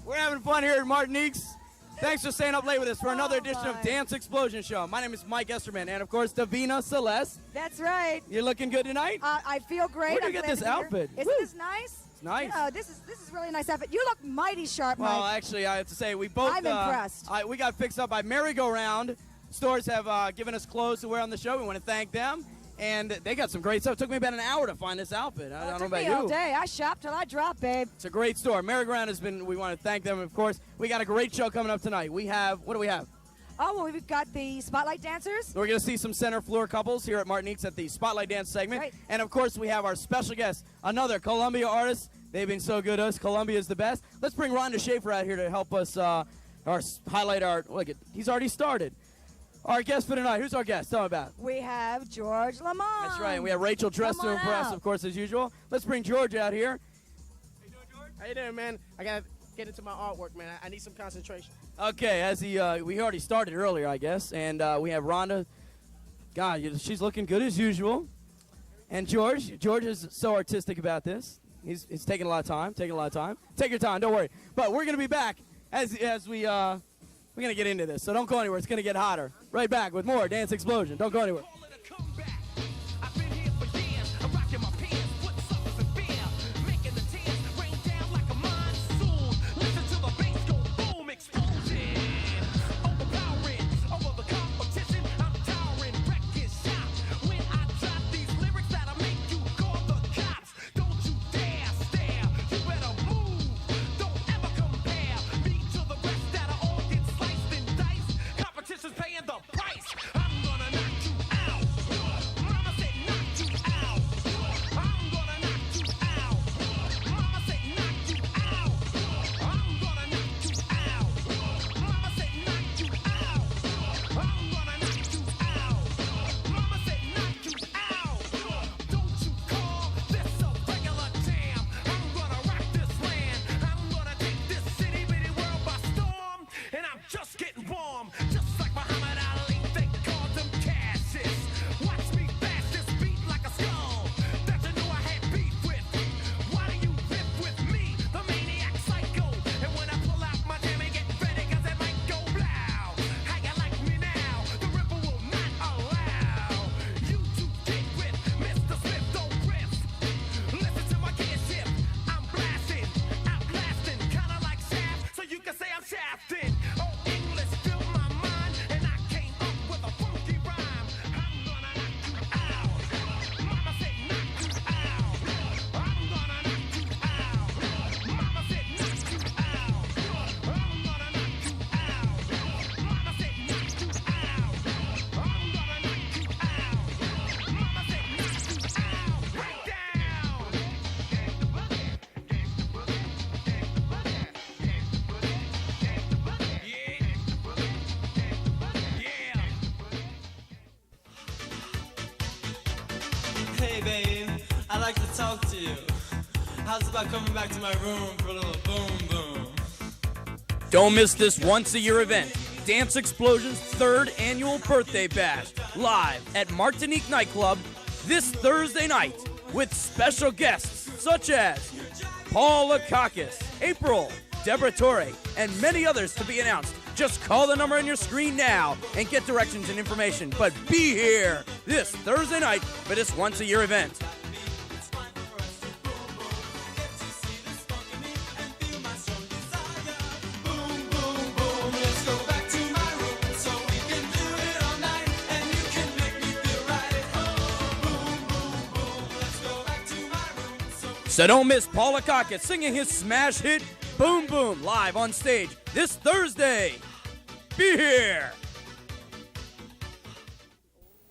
We're having fun here at Martinique's. Thanks for staying up late with us for another edition of Dance Explosion Show. My name is Mike Esterman, and of course, Davina Celeste. That's right. You're looking good tonight? I feel great. Where did you get this outfit? Isn't this nice? It's nice. You know, this is really a nice outfit. You look mighty sharp, Mike. Well, actually, I have to say, we both... I'm impressed. We got fixed up by Merry-Go-Round. Stores have given us clothes to wear on the show. We want to thank them. And they got some great stuff. It took me about an hour to find this outfit. I don't know about you. All day. I shopped till I dropped, babe. It's a great store. Merry-Go-Round has been, we want to thank them, of course. We got a great show coming up tonight. We have, what do we have? Oh, well, we've got the Spotlight Dancers. We're going to see some center floor couples here at Martinique's at the Spotlight Dance segment. Right. And, of course, we have our special guest, another Columbia artist. They've been so good to us. Columbia is the best. Let's bring Rhonda Schaefer out here to help us highlight our, look, he's already started. Our guest for tonight, who's our guest? Tell me about it. We have George Lamond. That's right, and we have Rachel dressed to impress, of course, as usual. Let's bring George out here. How you doing, George? How you doing, man? I got to get into my artwork, man. I need some concentration. Okay, as we already started earlier, I guess, and we have Rhonda. God, she's looking good as usual. And George is so artistic about this. He's taking a lot of time, Take your time, don't worry. But we're going to be back as we're going to get into this, so don't go anywhere. It's going to get hotter. Right back with more Dance Explosion. Don't go anywhere. Hey babe, I'd like to talk to you. How's about coming back to my room for a little boom boom? Don't miss this once-a-year event, Dance Explosion's 3rd annual birthday bash, live at Martinique Nightclub this Thursday night with special guests such as Paul Lakakis, April, Deborah Torre, and many others to be announced. Just call the number on your screen now and get directions and information. But be here this Thursday night for this once-a-year event. So don't miss Paul Lakakis singing his smash hit, Boom Boom, live on stage this Thursday. Be here!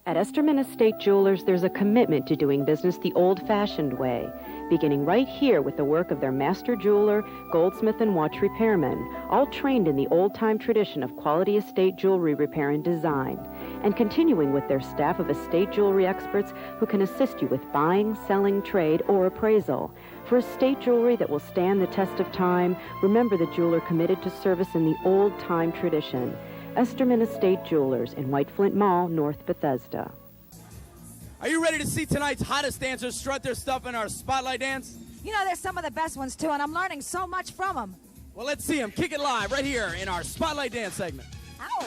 At Esterman Estate Jewelers, there's a commitment to doing business the old-fashioned way, beginning right here with the work of their master jeweler, goldsmith, and watch repairman, all trained in the old-time tradition of quality estate jewelry repair and design, and continuing with their staff of estate jewelry experts who can assist you with buying, selling, trade, or appraisal. For estate jewelry that will stand the test of time, remember the jeweler committed to service in the old-time tradition. Esterman Estate Jewelers in White Flint Mall, North Bethesda. Are you ready to see tonight's hottest dancers strut their stuff in our Spotlight Dance? You know, there's some of the best ones, too, and I'm learning so much from them. Well, let's see him kick it live right here in our Spotlight Dance segment. Ow.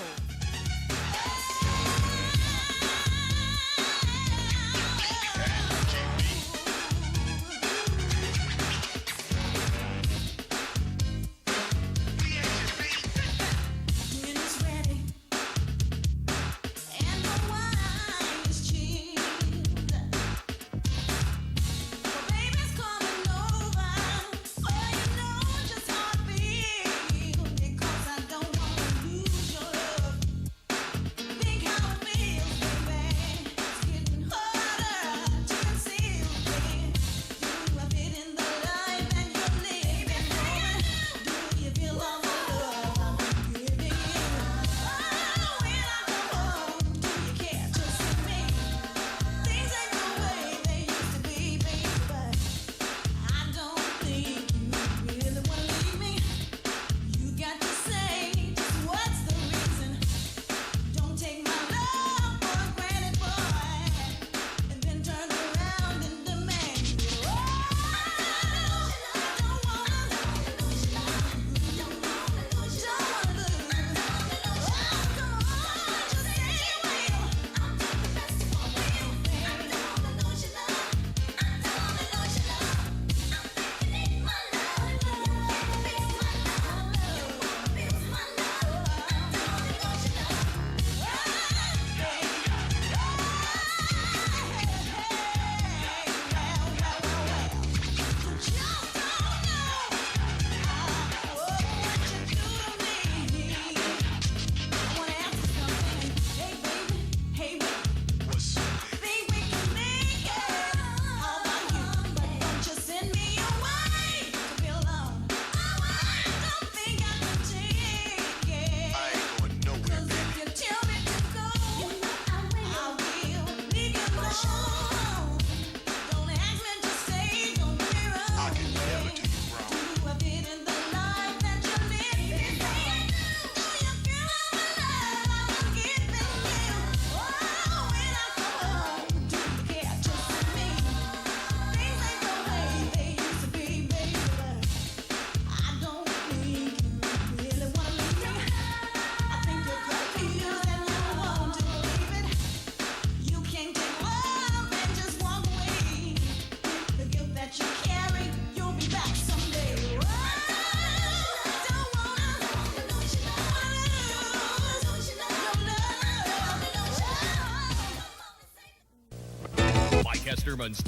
Esterman's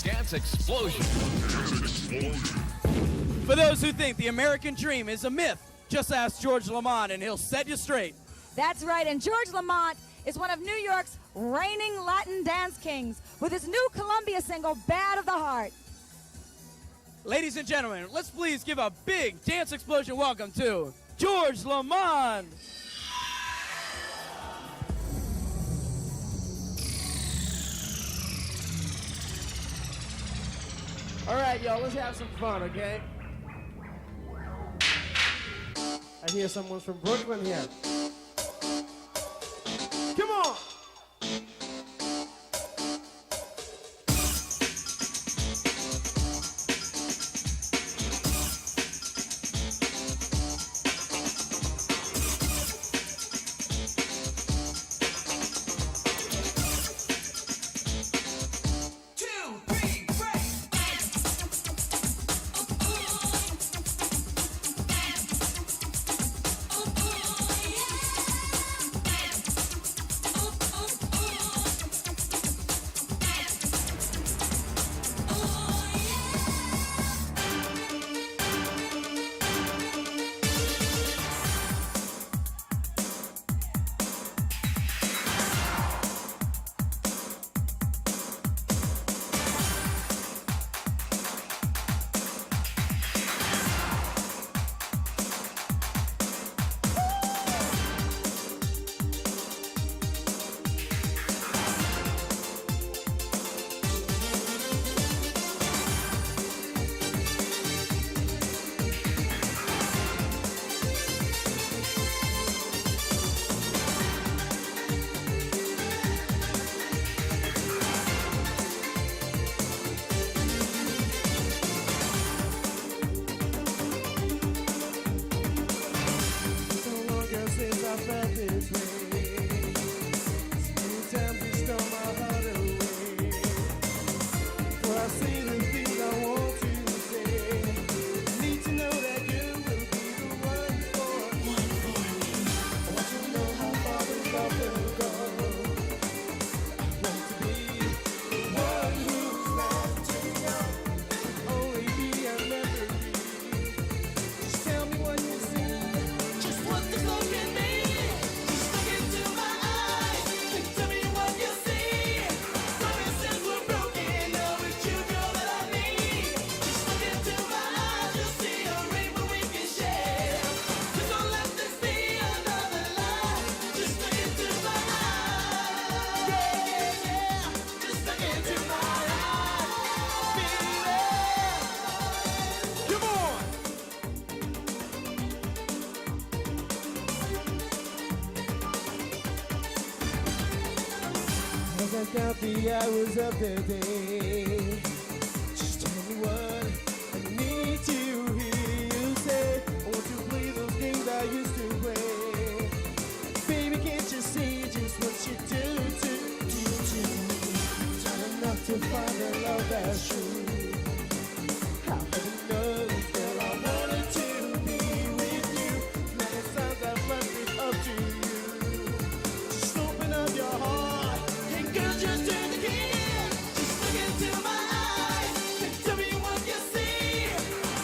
Dance Explosion. For those who think the American dream is a myth, just ask George Lamond and he'll set you straight. That's right, and George Lamond is one of New York's reigning Latin dance kings with his new Columbia single, Bad of the Heart. Ladies and gentlemen, let's please give a big dance explosion welcome to George Lamond. All right, y'all, let's have some fun, okay? I hear someone's from Brooklyn here. Come on! can't count the hours of the day. Just tell me what I need to hear you say. I want to play those games I used to play. Baby, can't you see just what you do to not enough to find a love that's true. How heaven knows, girl, I wanted to be with you. Many times I've left it up to you. Just open up your heart, and girl, just turn the key. Just look into my eyes, and tell me what you see.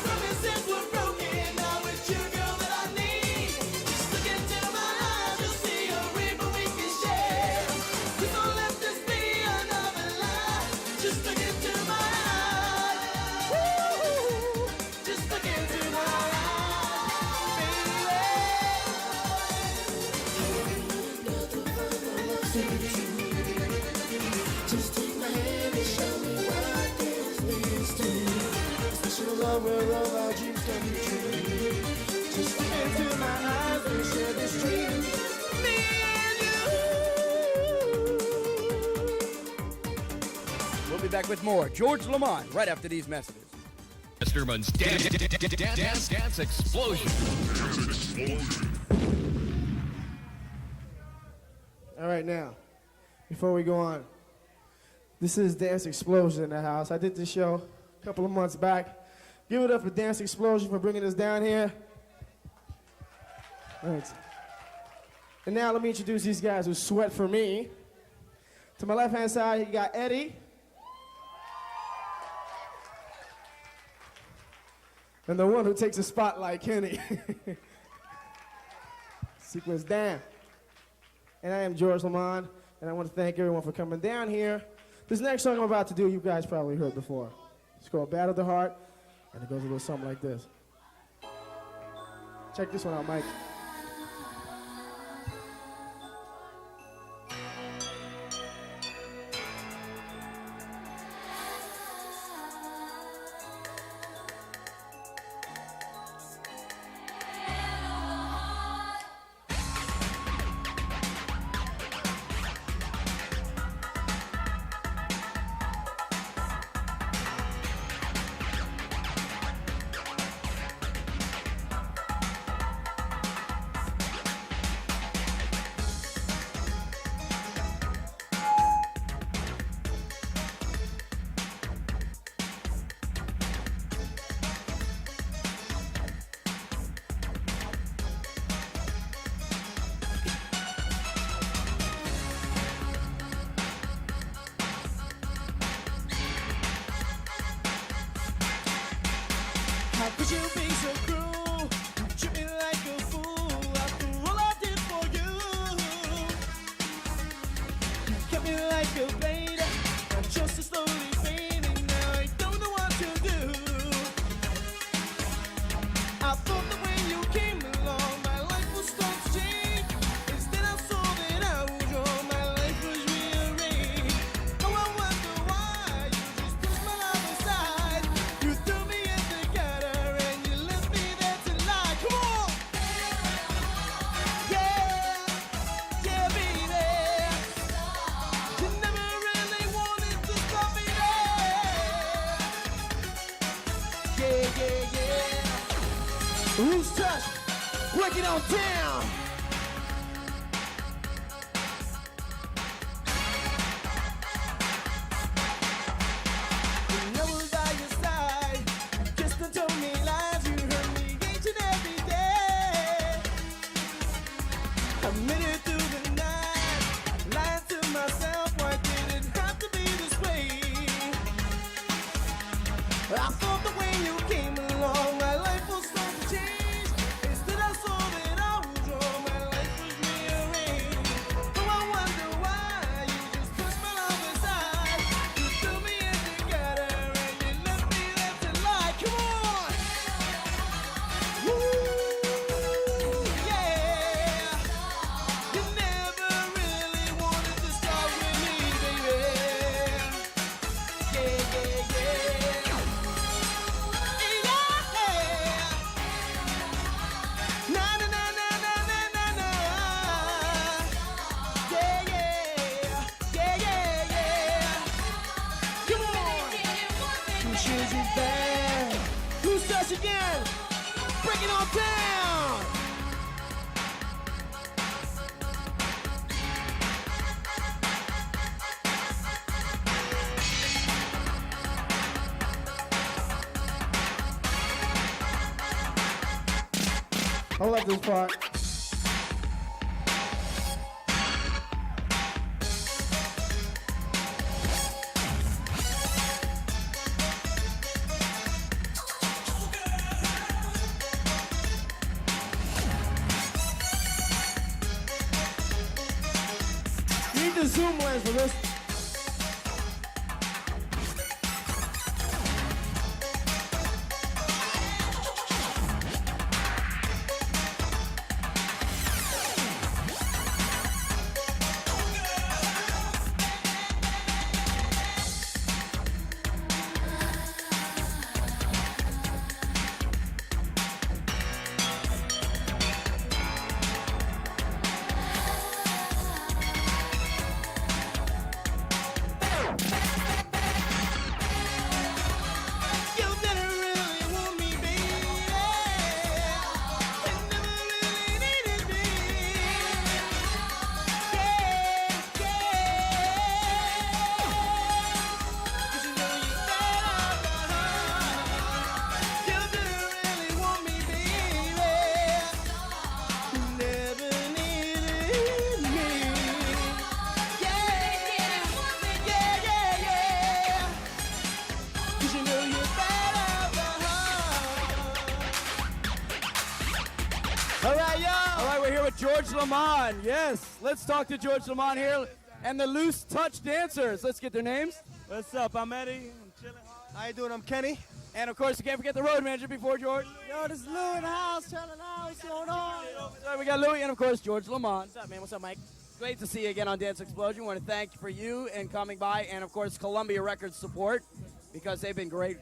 Promises were broken, now it's you, girl, that I need. Just look into my eyes, you'll see a rainbow we can share. Please don't let this be another lie. Just look into my eyes. Woo! Just look into my eyes, baby. Just take my hand and show me what this means to you. Special love where all our dreams come true. Just look into my eyes and share this dream. Me and you. We'll be back with more George Lamond right after these messages. Esterman's Dance Explosion. All right, now, before we go on, this is Dance Explosion in the house. I did this show a couple of months back. Give it up for Dance Explosion for bringing us down here. Thanks. And now let me introduce these guys who sweat for me. To my left-hand side, you got Eddie. And the one who takes the spotlight, Kenny. Sequence down. And I am George Lamond, and I want to thank everyone for coming down here. This next song I'm about to do, you guys probably heard before. It's called Battle the Heart, and it goes a little something like this. Check this one out, Mike. How could you be so cruel? You treat me like a fool after all I did for you. You kept me like a blade, my trust is slowly fading. Now I don't know what to do. I thought that when you came along, my life was going to change. Instead I saw that I was wrong, my life was rearranged. Oh, I wonder why you just pushed my love aside. You threw me in the gutter and you left me there to lie. Come on! Yeah, yeah, baby. You never really wanted to stop me there. Yeah, yeah, yeah. Loose touch, break it on down. When I was by your side, you kissed and told me lies. You hurt me each and every day. I made it through the night, lied to myself. Why did it have to be this way? I thought that when you came along, my life was going to change. Instead I saw that I was wrong. Break it on down. I love this part. Need the zoom lens for this. All right, we're here with George Lamond. Yes, let's talk to George Lamond here and the Loose Touch Dancers. Let's get their names. What's up? I'm Eddie. I'm chilling hard. How you doing? I'm Kenny. And of course, you can't forget the road manager before George. Yo, this is Lou in the house, chilling out. What's going on? All right, we got Louie and of course George Lamond. What's up, man? What's up, Mike? Great to see you again on Dance Explosion. We want to thank you for you and coming by, and of course Columbia Records support because they've been great.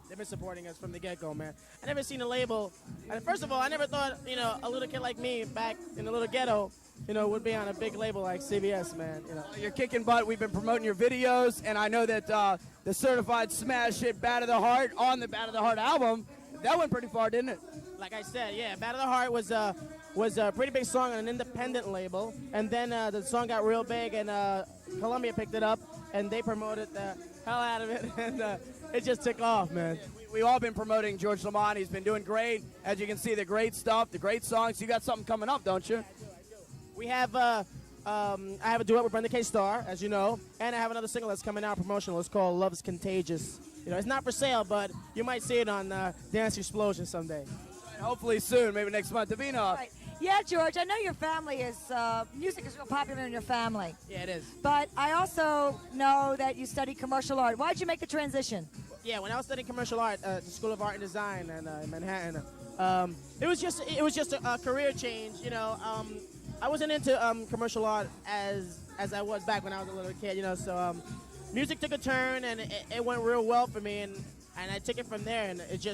They've been supporting us from the get-go, man. I never seen a label. And first of all, I never thought, a little kid like me back in the little ghetto, would be on a big label like CBS, man. You're kicking butt. We've been promoting your videos, and I know that the certified smash hit "Bad of the Heart" on the "Bad of the Heart" album, that went pretty far, didn't it? Like I said, yeah, "Bad of the Heart" was a pretty big song on an independent label, and then the song got real big, and Columbia picked it up, and they promoted the hell out of it, and it just took off, man. We've all been promoting George Lamond. He's been doing great. As you can see, the great stuff, the great songs. You got something coming up, don't you? We have, I have a duet with Brenda K. Starr, as you know, and I have another single that's coming out promotional. It's called "Love's Contagious." It's not for sale, but you might see it on Dance Explosion someday. Hopefully soon, maybe next month. Davina. Right. Yeah, George, I know your family is, music is real popular in your family. Yeah, it is. But I also know that you study commercial art. Why'd you make the transition? Yeah, when I was studying commercial art at the School of Art and Design in Manhattan, it was just a career change. I wasn't into commercial art as I was back when I was a little kid. So music took a turn and it went real well for me, and I took it from there, and it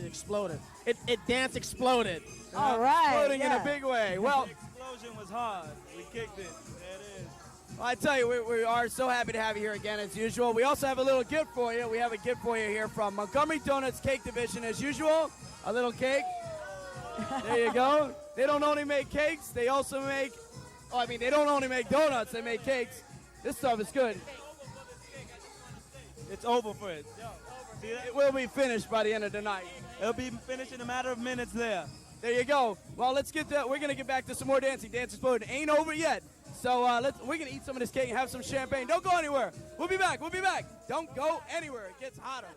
exploded. It dance exploded. All right. Exploding in a big way. Well, The explosion was hard. We kicked it. There it is. well, I tell you, we are so happy to have you here again as usual. We also have a little gift for you. We have a gift for you here from Montgomery Donuts Cake Division as usual. A little cake. There you go. They don't only make cakes, they also make, they don't only make donuts, they make cakes. This stuff is good. It's over for it. See that? It will be finished by the end of the night. It'll be finished in a matter of minutes there. There you go. Well, we're going to get back to some more dancing. Dance Explosion ain't over yet. So we're going to eat some of this cake and have some champagne. Don't go anywhere. We'll be back. Don't go anywhere. It gets hotter.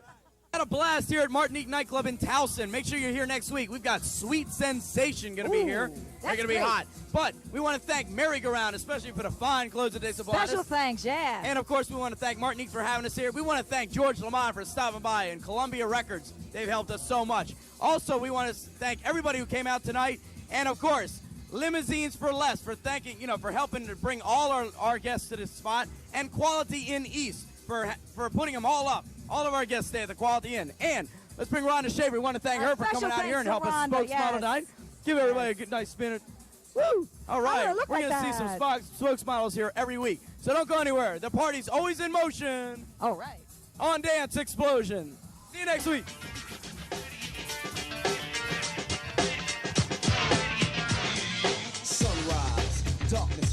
Had a blast here at Martinique Nightclub in Towson. Make sure you're here next week. We've got Sweet Sensation going to be here. They're going to be hot. But we want to thank Merry Go Round, especially for the fine clothes that they supplied us. Special thanks, yeah. And, of course, we want to thank Martinique for having us here. We want to thank George Lamond for stopping by and Columbia Records. They've helped us so much. Also, we want to thank everybody who came out tonight. And, of course, Limousines for Less for thanking, for helping to bring all our guests to this spot. And Quality Inn East for putting them all up. All of our guests stay at the Quality Inn. And let's bring Rhonda Shaver. We want to thank her for coming out here and helping us spokesmodel tonight. Give everybody a good, nice spin. Woo! All right. We're going to see some spokesmodels here every week. So don't go anywhere. The party's always in motion. All right. On Dance Explosion. See you next week.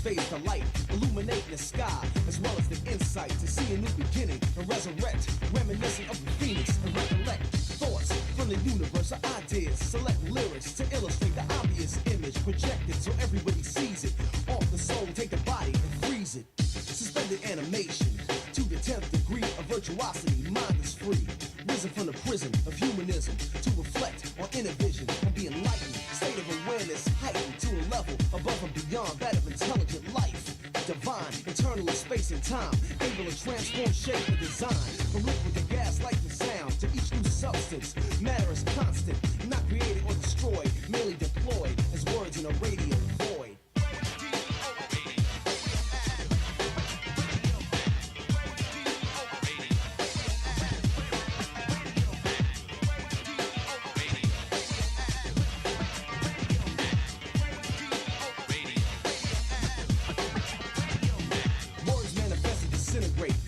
phase the light, illuminating the sky, as well as the insight to see a new beginning and resurrect, reminiscent of the phoenix and recollect thoughts from the universe of ideas. Select lyrics to illustrate the obvious image projected so everybody sees it. Off the soul, take the body and freeze it. Suspended animation to the 10th degree of virtuosity. Mind is free, risen from the prison of humanism to reflect on inner vision and be enlightened. State of awareness heightened to a level above and beyond that of intelligent life. Divine, eternally space and time, able to transform shape and design. From liquid to gas, light to sound, to each new substance. Matter is constant, not created or destroyed, merely deployed as words in a radio void.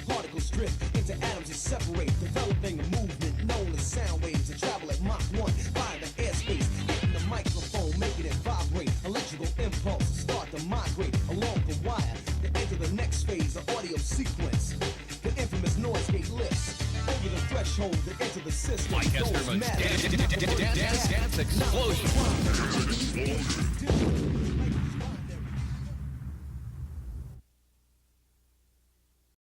Particles drift into atoms and separate, developing a movement known as sound waves that travel at Mach 1 by the airspace, hitting the microphone, making it vibrate. Electrical impulses start to migrate along the wire to enter the next phase of audio sequence. The infamous noise gate lifts over the threshold to enter the system. Mike Esterman's Dance Explosion.